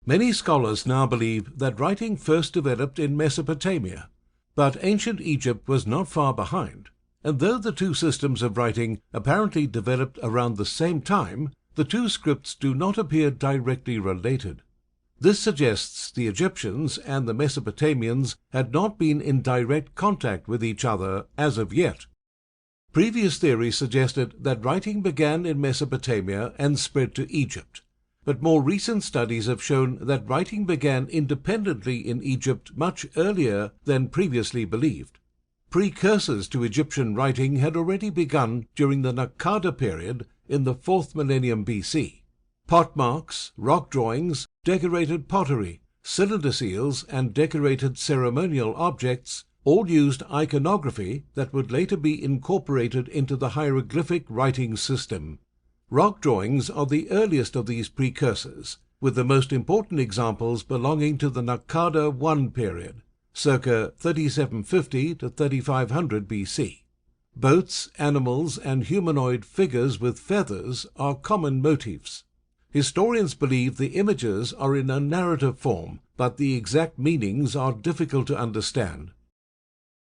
Many scholars now believe that writing first developed in Mesopotamia, but ancient Egypt was not far behind, and though the two systems of writing apparently developed around the same time, the two scripts do not appear directly related. This suggests the Egyptians and the Mesopotamians had not been in direct contact with each other as of yet. Previous theories suggested that writing began in Mesopotamia and spread to Egypt, but more recent studies have shown that writing began independently in Egypt much earlier than previously believed. Precursors to Egyptian writing had already begun during the Naqada period in the 4th millennium BC. Pot marks, rock drawings, decorated pottery, cylinder seals, and decorated ceremonial objects all used iconography that would later be incorporated into the hieroglyphic writing system. Rock drawings are the earliest of these precursors, with the most important examples belonging to the Naqada I period, circa 3750 to 3500 BC. Boats, animals, and humanoid figures with feathers are common motifs. Historians believe the images are in a narrative form, but the exact meanings are difficult to understand.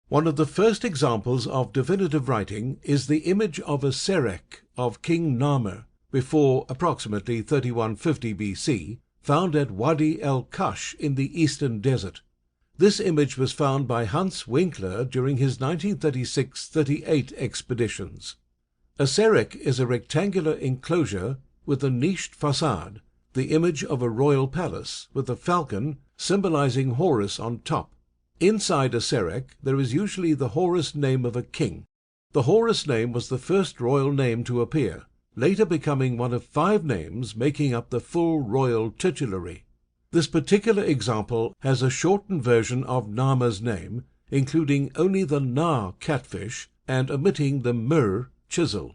One of the first examples of definitive writing is the image of a Serek of King Narmer before approximately 3150 BC, found at Wadi el-Kash in the eastern desert. This image was found by Hans Winkler during his 1936-38 expeditions. A Serek is a rectangular enclosure with a niched facade, the image of a royal palace, with a falcon symbolizing Horus on top. Inside a Serek there is usually the Horus name of a king. The Horus name was the first royal name to appear, later becoming one of 5 names making up the full royal titulary. This particular example has a shortened version of Narmer's name, including only the Na catfish and omitting the Mur chisel.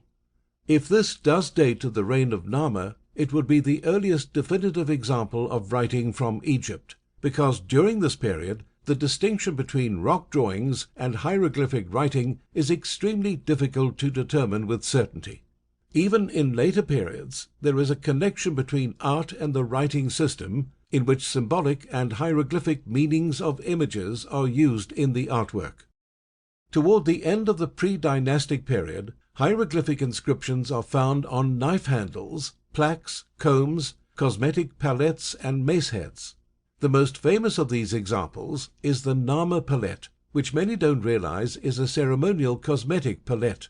If this does date to the reign of Narmer, it would be the earliest definitive example of writing from Egypt, because during this period the distinction between rock drawings and hieroglyphic writing is extremely difficult to determine with certainty. Even in later periods, there is a connection between art and the writing system, in which symbolic and hieroglyphic meanings of images are used in the artwork. Toward the end of the pre-dynastic period, hieroglyphic inscriptions are found on knife handles, plaques, combs, cosmetic palettes, and mace heads. The most famous of these examples is the Narmer palette, which many don't realize is a ceremonial cosmetic palette.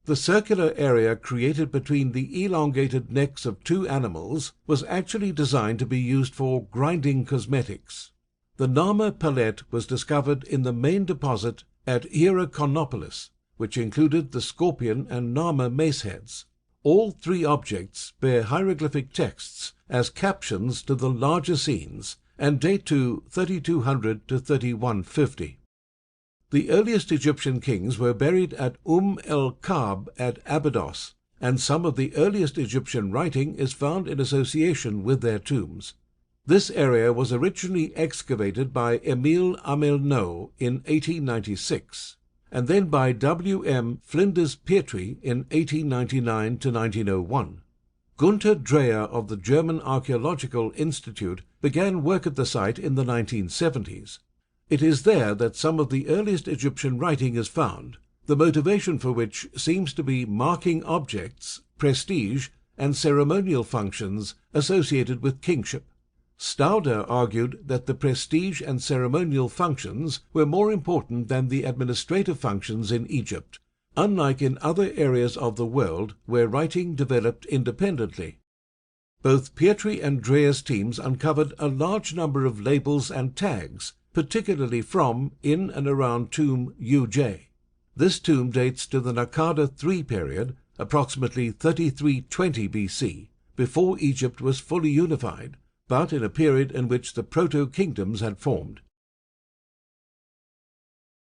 The circular area created between the elongated necks of 2 animals was actually designed to be used for grinding cosmetics. The Narmer palette was discovered in the main deposit at Hierakonpolis, which included the scorpion and Narmer mace heads. All 3 objects bear hieroglyphic texts as captions to the larger scenes, and date to 3200 to 3150. The earliest Egyptian kings were buried at el-Kab at Abydos, and some of the earliest Egyptian writing is found in association with their tombs. This area was originally excavated by Emile Amelnau in 1896, and then by W. M. Flinders Petrie in 1899 to 1901. Gunther Dreher of the German Archaeological Institute began work at the site in the 1970s. It is there that some of the earliest Egyptian writing is found, the motivation for which seems to be marking objects, prestige, and ceremonial functions associated with kingship. Stauder argued that the prestige and ceremonial functions were more important than the administrative functions in Egypt, unlike in other areas of the world where writing developed independently. Both Petrie and Dreher's teams uncovered a large number of labels and tags, particularly from, in and around tomb Uj. This tomb dates to the Naqada III period, approximately 3320 BC, before Egypt was fully unified, but in a period in which the proto-kingdoms had formed.